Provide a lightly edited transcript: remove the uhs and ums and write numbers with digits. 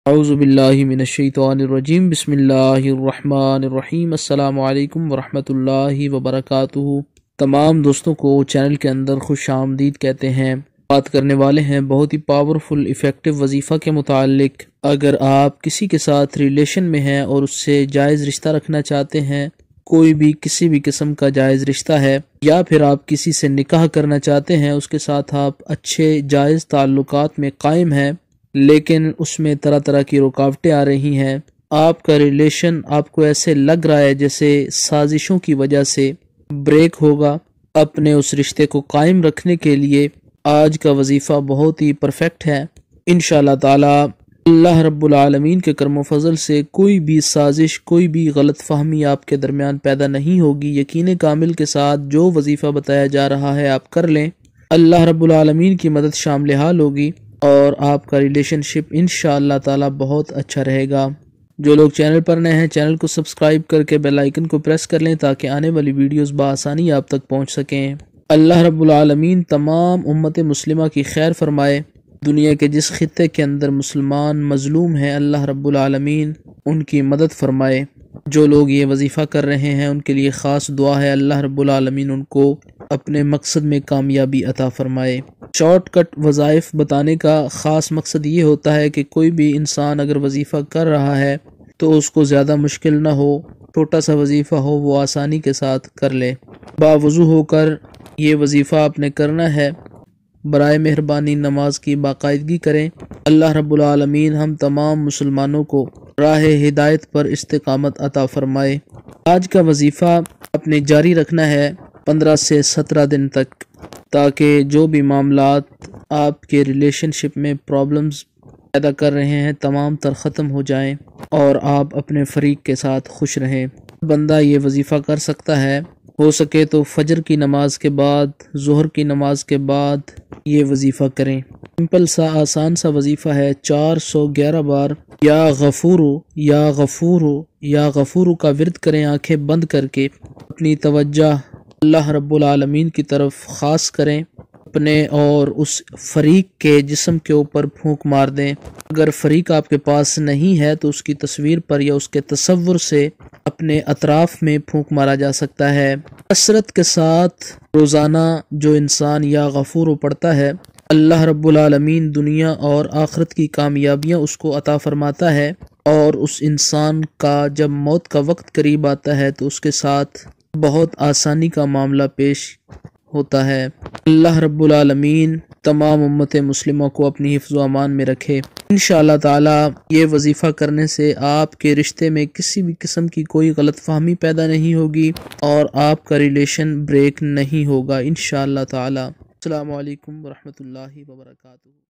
اعوذ باللہ من الشیطان الرجیم بسم اللہ الرحمن الرحیم السلام علیکم ورحمۃ اللہ وبرکاتہ۔ تمام دوستوں کو چینل کے اندر خوش آمدید کہتے ہیں۔ بات کرنے والے ہیں بہت ہی پاورفل افیکٹو وظیفہ کے متعلق۔ اگر آپ کسی کے ساتھ ریلیشن میں ہیں اور اس سے جائز رشتہ رکھنا چاہتے ہیں، کوئی بھی کسی بھی قسم کا جائز رشتہ ہے، یا پھر آپ کسی سے نکاح کرنا چاہتے ہیں، اس کے ساتھ آپ اچھے جائز تعلقات میں قائم ہیں، لیکن اس میں طرح طرح کی رکاوٹیں آ رہی ہیں، آپ کا ریلیشن آپ کو ایسے لگ رہا ہے جیسے سازشوں کی وجہ سے بریک ہوگا، اپنے اس رشتے کو قائم رکھنے کے لیے آج کا وظیفہ بہت ہی پرفیکٹ ہے۔ انشاءاللہ تعالی اللہ رب العالمین کے کرم و فضل سے کوئی بھی سازش، کوئی بھی غلط فہمی آپ کے درمیان پیدا نہیں ہوگی۔ یقین کامل کے ساتھ جو وظیفہ بتایا جا رہا ہے آپ کر لیں، اللہ رب العالمین کی مدد شامل حال ہوگی اور آپ کا ریلیشن شپ انشاءاللہ تعالی بہت اچھا رہے گا۔ جو لوگ چینل پر نئے ہیں، چینل کو سبسکرائب کر کے بیل آئیکن کو پریس کر لیں تاکہ آنے والی ویڈیوز بآسانی آپ تک پہنچ سکیں۔ اللہ رب العالمین تمام امت مسلمہ کی خیر فرمائے۔ دنیا کے جس خطے کے اندر مسلمان مظلوم ہیں، اللہ رب العالمین ان کی مدد فرمائے۔ جو لوگ یہ وظیفہ کر رہے ہیں ان کے لیے خاص دعا ہے، اللہ رب العالمین ان کو اپنے مقصد میں کامیابی عطا فرمائے۔ شارٹ کٹ وظائف بتانے کا خاص مقصد یہ ہوتا ہے کہ کوئی بھی انسان اگر وظیفہ کر رہا ہے تو اس کو زیادہ مشکل نہ ہو، چھوٹا سا وظیفہ ہو وہ آسانی کے ساتھ کر لے۔ باوضو ہو کر یہ وظیفہ آپ نے کرنا ہے۔ برائے مہربانی نماز کی باقاعدگی کریں۔ اللہ رب العالمین ہم تمام مسلمانوں کو راہ ہدایت پر استقامت عطا فرمائے۔ آج کا وظیفہ اپنے جاری رکھنا ہے 15 سے 17 دن تک، تاکہ جو بھی معاملات آپ کے ریلیشن شپ میں پرابلمز پیدا کر رہے ہیں تمام تر ختم ہو جائیں اور آپ اپنے فریق کے ساتھ خوش رہیں۔ بندہ یہ وظیفہ کر سکتا ہے، ہو سکے تو فجر کی نماز کے بعد، ظہر کی نماز کے بعد یہ وظیفہ کریں۔ سمپل سا آسان سا وظیفہ ہے، 411 بار یا غفورو یا غفورو یا غفورو کا ورد کریں آنکھیں بند کر کے۔ اپنی توجہ اللہ رب العالمین کی طرف خاص کریں، اپنے اور اس فریق کے جسم کے اوپر پھونک مار دیں۔ اگر فریق آپ کے پاس نہیں ہے تو اس کی تصویر پر یا اس کے تصور سے اپنے اطراف میں پھونک مارا جا سکتا ہے۔ کثرت کے ساتھ روزانہ جو انسان یا غفور پڑھتا ہے، اللہ رب العالمین دنیا اور آخرت کی کامیابیاں اس کو عطا فرماتا ہے، اور اس انسان کا جب موت کا وقت قریب آتا ہے تو اس کے ساتھ بہت آسانی کا معاملہ پیش ہوتا ہے۔ اللہ رب العالمین تمام امت مسلمہ کو اپنی حفظ و امان میں رکھے۔ انشاءاللہ تعالی یہ وظیفہ کرنے سے آپ کے رشتے میں کسی بھی قسم کی کوئی غلط فہمی پیدا نہیں ہوگی اور آپ کا ریلیشن بریک نہیں ہوگا انشاءاللہ تعالی۔ السلام علیکم ورحمۃ اللہ وبرکاتہ۔